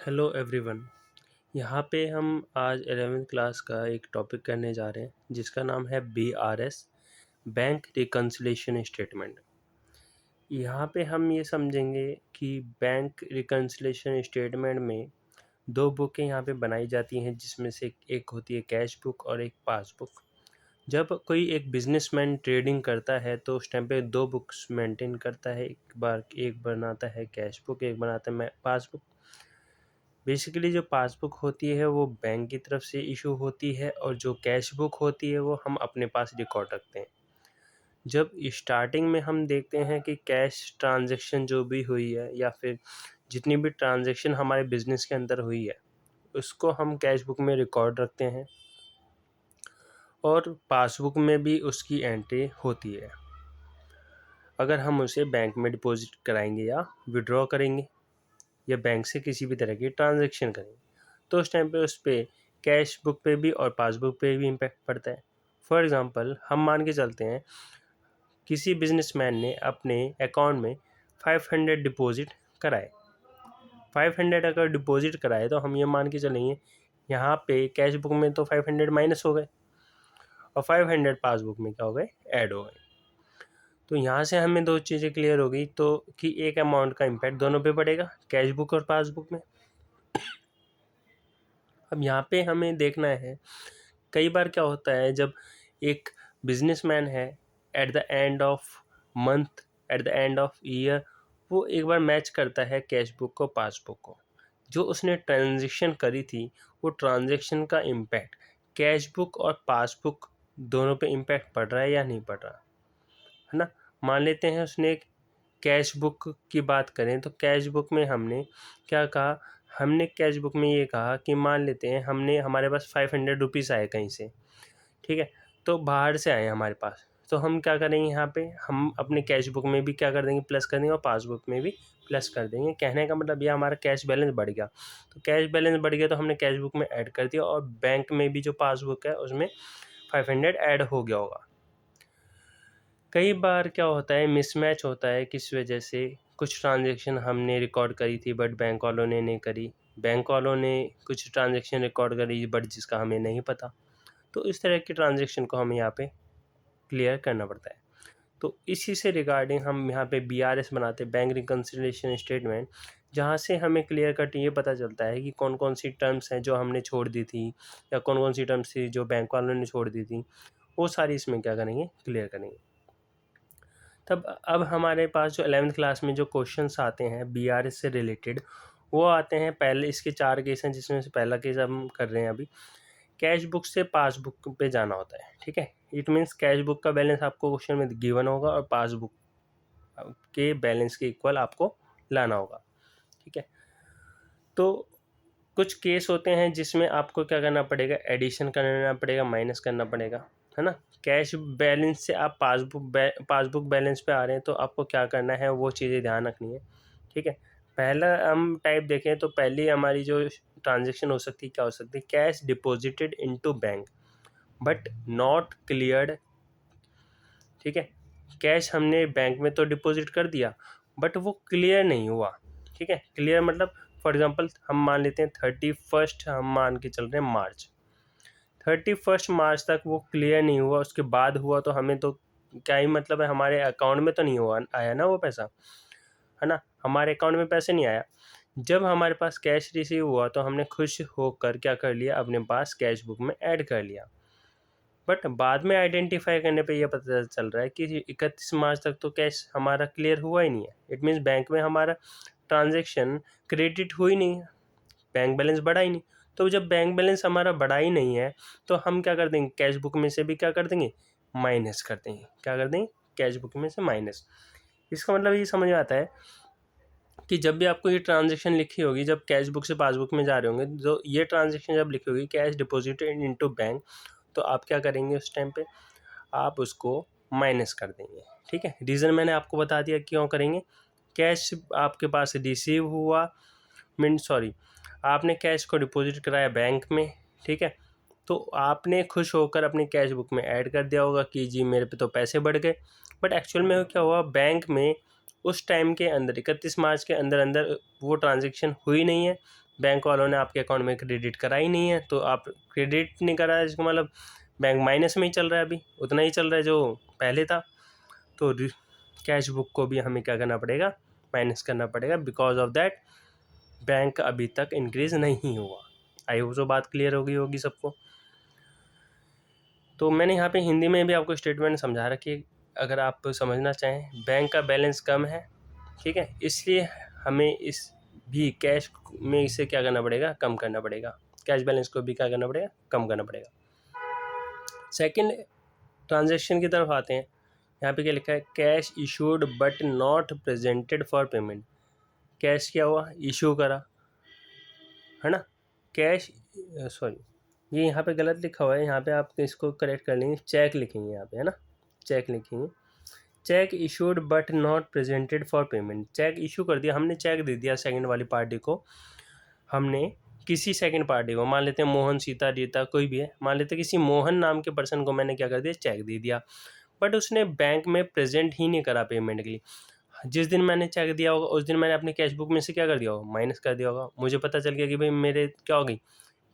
Hello everyone. यहाँ पे हम आज 11वीं क्लास का एक टॉपिक करने जा रहे हैं जिसका नाम है BRS बैंक रिकन्सिलिएशन स्टेटमेंट। यहाँ पे हम ये समझेंगे कि बैंक रिकन्सिलिएशन स्टेटमेंट में दो बुकें यहाँ पे बनाई जाती हैं, जिसमें से एक होती है कैश बुक और एक पासबुक। जब कोई एक बिजनेसमैन ट्रेडिंग करता है तो उस टाइम पे दो बुक्स मेंटेन करता है। एक बनाता है कैश बुक, एक बनाता है पासबुक। बेसिकली जो पासबुक होती है वो बैंक की तरफ से इशू होती है और जो कैश बुक होती है वो हम अपने पास रिकॉर्ड रखते हैं। जब स्टार्टिंग में हम देखते हैं कि कैश ट्रांजैक्शन जो भी हुई है या फिर जितनी भी ट्रांजैक्शन हमारे बिजनेस के अंदर हुई है उसको हम कैश बुक में रिकॉर्ड रखते हैं और पासबुक में भी उसकी एंट्री होती है। अगर हम उसे बैंक में डिपॉजिट कराएंगे या विड्रॉ करेंगे या बैंक से किसी भी तरह की ट्रांजैक्शन करेंगे तो उस टाइम पे उस पर कैश बुक पे भी और पासबुक पे भी इम्पैक्ट पड़ता है। फॉर एग्ज़ाम्पल हम मान के चलते हैं किसी बिजनेसमैन ने अपने अकाउंट में 500 डिपॉजिट कराए। 500 अगर डिपॉजिट कराए तो हम ये मान के चलेंगे यहाँ पे कैश बुक में तो 500 माइनस हो गए और 500 पासबुक में क्या हो गए, ऐड हो गए। तो यहाँ से हमें दो चीज़ें क्लियर हो गई तो कि एक अमाउंट का इम्पैक्ट दोनों पे पड़ेगा, कैश बुक और पासबुक में। अब यहाँ पे हमें देखना है कई बार क्या होता है जब एक बिजनेसमैन है at the end of month, at the end of year, वो एक बार मैच करता है कैश बुक को पासबुक को। जो उसने ट्रांजेक्शन करी थी वो ट्रांजेक्शन का इम्पैक्ट कैश बुक और पासबुक दोनों पे इम्पैक्ट पड़ रहा है या नहीं पड़ रहा है ना। मान लेते हैं उसने कैश बुक की बात करें तो कैश बुक में हमने क्या कहा, हमने कैश बुक में ये कहा कि मान लेते हैं हमारे पास 500 रुपीज़ आए कहीं से, ठीक है, तो बाहर से आए हमारे पास, तो हम क्या करेंगे यहाँ पे हम अपने कैश बुक में भी क्या कर देंगे, प्लस कर देंगे और पासबुक में भी प्लस कर देंगे। कहने का मतलब ये हमारा कैश बैलेंस बढ़ गया। तो कैश बैलेंस बढ़ गया तो हमने कैश बुक में ऐड कर दिया और बैंक में भी जो पासबुक है उसमें 500 ऐड हो गया होगा। कई बार क्या होता है मिसमैच होता है, किस वजह से कुछ ट्रांजैक्शन हमने रिकॉर्ड करी थी बट बैंक वालों ने नहीं करी, बैंक वालों ने कुछ ट्रांजैक्शन रिकॉर्ड करी बट जिसका हमें नहीं पता। तो इस तरह की ट्रांजैक्शन को हमें यहाँ पे क्लियर करना पड़ता है। तो इसी से रिगार्डिंग हम यहाँ पे BRS बनाते हैं, बैंक रिकन्सिलिएशन स्टेटमेंट, जहाँ से हमें क्लियर कट ये पता चलता है कि कौन कौन सी टर्म्स हैं जो हमने छोड़ दी थी या कौन कौन सी टर्म्स थी जो बैंक वालों ने छोड़ दी थी, वो सारी इसमें क्या करेंगे, क्लियर करेंगे। तब अब हमारे पास जो 11वीं क्लास में जो क्वेश्चंस आते हैं BRS से रिलेटेड वो आते हैं। पहले इसके 4 केस हैं जिसमें से पहला केस हम कर रहे हैं अभी। कैश बुक से पासबुक पे जाना होता है, ठीक है। इट मीन्स कैश बुक का बैलेंस आपको क्वेश्चन में गिवन होगा और पासबुक के बैलेंस के इक्वल आपको लाना होगा, ठीक है। तो कुछ केस होते हैं जिसमें आपको क्या करना पड़ेगा, एडिशन करना पड़ेगा, माइनस करना पड़ेगा, है ना। कैश बैलेंस से आप पासबुक बैलेंस पे आ रहे हैं तो आपको क्या करना है वो चीज़ें ध्यान रखनी है, ठीक है। पहला हम टाइप देखें तो पहली हमारी जो ट्रांजेक्शन हो सकती है क्या हो सकती है, cash deposited into bank but not cleared, ठीक है। कैश हमने बैंक में तो डिपॉजिट कर दिया बट वो क्लियर नहीं हुआ, ठीक है। क्लियर मतलब फॉर एग्जांपल हम मान लेते हैं 31 हम मान के चल रहे हैं मार्च, 31 मार्च तक वो क्लियर नहीं हुआ, उसके बाद हुआ तो हमें तो क्या ही मतलब है, हमारे अकाउंट में तो नहीं हुआ आया ना वो पैसा, है ना, हमारे अकाउंट में पैसे नहीं आया। जब हमारे पास कैश रिसीव हुआ तो हमने खुश होकर क्या कर लिया, अपने पास कैश बुक में ऐड कर लिया। बट बाद में आइडेंटिफाई करने पे ये पता चल रहा है कि 31 मार्च तक तो कैश हमारा क्लियर हुआ ही नहीं है। इट मीन्स बैंक में हमारा ट्रांजैक्शन क्रेडिट हुई नहीं है, बैंक बैलेंस बढ़ा ही नहीं। तो जब बैंक बैलेंस हमारा बढ़ा ही नहीं है तो हम क्या कर देंगे, कैश बुक में से भी क्या कर देंगे, माइनस कर देंगे। क्या कर देंगे, कैश बुक में से माइनस। इसका मतलब ये समझ में आता है कि जब भी आपको ये ट्रांजैक्शन लिखी होगी, जब कैश बुक से पासबुक में जा रहे होंगे, तो ये ट्रांजैक्शन जब लिखी होगी कैश डिपॉजिटेड इनटू बैंक, तो आप क्या करेंगे उस टाइम पे, आप उसको माइनस कर देंगे, ठीक है। रीज़न मैंने आपको बता दिया क्यों करेंगे। कैश आपके पास रिसीव हुआ, आपने कैश को डिपॉजिट कराया बैंक में, ठीक है। तो आपने खुश होकर अपनी कैश बुक में ऐड कर दिया होगा कि जी मेरे पे तो पैसे बढ़ गए। बट एक्चुअल में क्या हुआ, बैंक में उस टाइम के अंदर 31 मार्च के अंदर अंदर वो ट्रांजैक्शन हुई नहीं है, बैंक वालों ने आपके अकाउंट में क्रेडिट करा ही नहीं है, तो आप क्रेडिट नहीं करा है, इसका मतलब बैंक माइनस में ही चल रहा है, अभी उतना ही चल रहा है जो पहले था। तो कैश बुक को भी हमें क्या करना पड़ेगा, माइनस करना पड़ेगा, बिकॉज ऑफ दैट बैंक अभी तक इंक्रीज नहीं हुआ। आई होप सो बात क्लियर होगी सबको। तो मैंने यहाँ पे हिंदी में भी आपको स्टेटमेंट समझा रखी है, अगर आप समझना चाहें। बैंक का बैलेंस कम है, ठीक है, इसलिए हमें इस भी कैश में इसे क्या करना पड़ेगा, कम करना पड़ेगा। कैश बैलेंस को भी क्या करना पड़ेगा, कम करना पड़ेगा। सेकंड ट्रांजैक्शन की तरफ आते हैं। यहाँ पे क्या लिखा है, cash issued but not presented for payment. Cash क्या हुआ, इशू करा, है ना, कैश, सॉरी ये यहाँ पे गलत लिखा हुआ है, यहाँ पे आप इसको करेक्ट कर लेंगे, चेक लिखेंगे यहाँ पे, है ना, चेक लिखेंगे। Cheque issued but not presented for payment. Cheque issue कर दिया, हमने चेक दे दिया सेकंड वाली पार्टी को, हमने किसी सेकंड पार्टी को, मान लेते हैं मोहन, सीता, रीता, कोई भी है, मान लेते हैं किसी मोहन नाम के पर्सन को मैंने क्या कर दिया, चेक दे दिया, बट उसने बैंक में प्रेजेंट ही नहीं करा पेमेंट के लिए। जिस दिन मैंने चेक दिया होगा उस दिन मैंने अपनी कैश बुक में से क्या कर दिया होगा, माइनस कर दिया होगा। मुझे पता चल गया कि भाई मेरे क्या हो गई,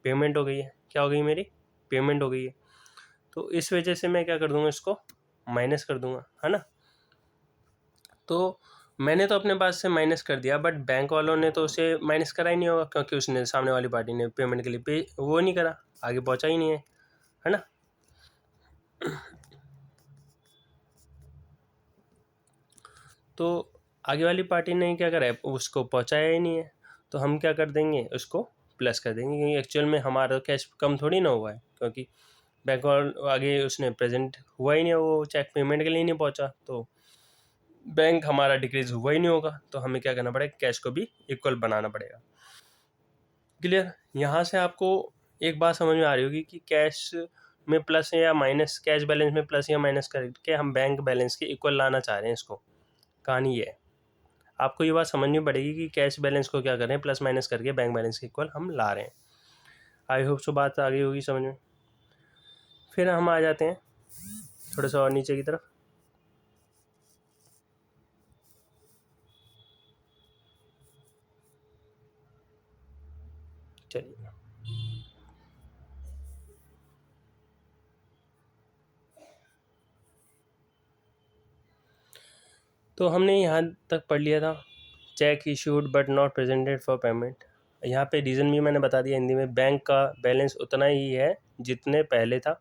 पेमेंट हो गई है, क्या हो गई, मेरी पेमेंट हो गई है, तो इस वजह से मैं क्या कर दूंगा, इसको माइनस कर दूंगा, है ना। तो मैंने तो अपने पास से माइनस कर दिया, बट बैंक वालों ने तो उसे माइनस करा ही नहीं होगा, क्योंकि उसने, सामने वाली पार्टी ने पेमेंट के लिए पे वो नहीं करा, आगे पहुंचा ही नहीं है ना। तो आगे वाली पार्टी ने क्या करा है, उसको पहुंचाया ही नहीं है, तो हम क्या कर देंगे, उसको प्लस कर देंगे, क्योंकि एक्चुअल में हमारा कैश कम थोड़ी ना हुआ है, क्योंकि बैंक वालों आगे उसने प्रेजेंट हुआ ही नहीं, वो चेक पेमेंट के लिए नहीं पहुंचा, तो बैंक हमारा डिक्रीज हुआ ही नहीं होगा, तो हमें क्या करना पड़ेगा, कैश को भी इक्वल बनाना पड़ेगा। क्लियर। यहाँ से आपको एक बात समझ में आ रही होगी कि कैश में प्लस या माइनस, कैश बैलेंस में प्लस या माइनस करके हम बैंक बैलेंस के इक्वल लाना चाह रहे हैं इसको। कहानी ये है, आपको ये बात समझनी पड़ेगी कि कैश बैलेंस को क्या कर रहे हैं, प्लस माइनस करके बैंक बैलेंस के इक्वल हम ला रहे हैं। आई होप सो बात आ गई होगी समझ में। फिर हम आ जाते हैं थोड़ा सा और नीचे की तरफ। चलिए, तो हमने यहाँ तक पढ़ लिया था, check issued but not presented for payment. यहाँ पे रीज़न भी मैंने बता दिया हिंदी में, बैंक का बैलेंस उतना ही है जितने पहले था,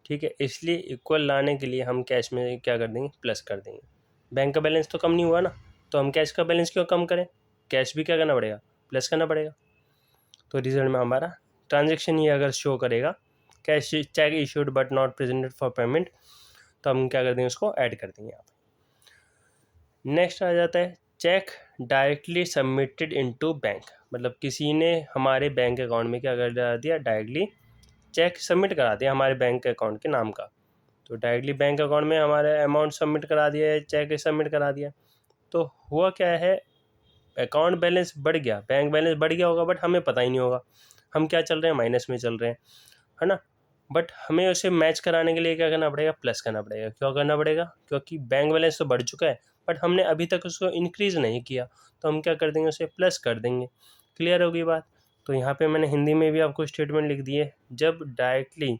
ठीक है, इसलिए इक्वल लाने के लिए हम कैश में क्या कर देंगे, प्लस कर देंगे। बैंक का बैलेंस तो कम नहीं हुआ ना, तो हम कैश का बैलेंस क्यों कम करें, कैश भी क्या करना पड़ेगा, प्लस करना पड़ेगा। तो रिजल्ट में हमारा ट्रांजेक्शन ये अगर शो करेगा, cash cheque issued but not presented for payment, तो हम क्या कर देंगे, उसको ऐड कर देंगे यहाँ पे। नेक्स्ट आ जाता है check directly submitted into bank, मतलब किसी ने हमारे बैंक अकाउंट में क्या कर दिया, डायरेक्टली चेक सबमिट करा दिया हमारे बैंक अकाउंट के नाम का, तो डायरेक्टली बैंक अकाउंट में हमारे अमाउंट सबमिट करा दिया है, चेक सबमिट करा दिया, तो हुआ क्या है, अकाउंट बैलेंस बढ़ गया, बैंक बैलेंस बढ़ गया होगा, बट हमें पता ही नहीं होगा, हम क्या चल रहे हैं, माइनस में चल रहे हैं, है ना। बट हमें उसे मैच कराने के लिए क्या करना पड़ेगा, प्लस करना पड़ेगा। क्यों करना पड़ेगा, क्योंकि बैंक बैलेंस तो बढ़ चुका है, बट हमने अभी तक उसको इंक्रीज़ नहीं किया, तो हम क्या कर देंगे, उसे प्लस कर देंगे। क्लियर होगी बात। तो यहाँ पे मैंने हिंदी में भी आपको स्टेटमेंट लिख दी है, जब डायरेक्टली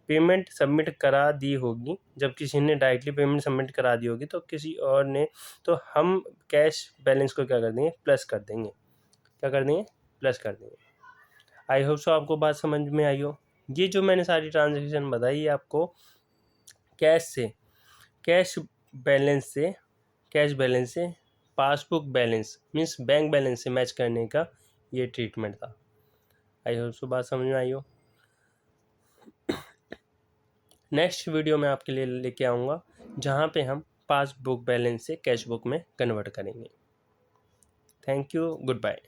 पेमेंट सबमिट करा दी होगी, जब किसी ने डायरेक्टली पेमेंट सबमिट करा दी होगी, तो किसी और ने, तो हम कैश बैलेंस को क्या कर देंगे, प्लस कर देंगे। क्या कर देंगे, प्लस कर देंगे। आई होप सो आपको बात समझ में आई हो। ये जो मैंने सारी ट्रांजेक्शन बताई है आपको कैश से, कैश बैलेंस से, कैश बैलेंस से passbook balance means bank balance से मैच करने का ये ट्रीटमेंट था। आई होप सो बात समझ में आई हो। नेक्स्ट वीडियो में आपके लिए लेके आऊँगा जहाँ पे हम पासबुक बैलेंस से कैश बुक में कन्वर्ट करेंगे। Thank you, good bye.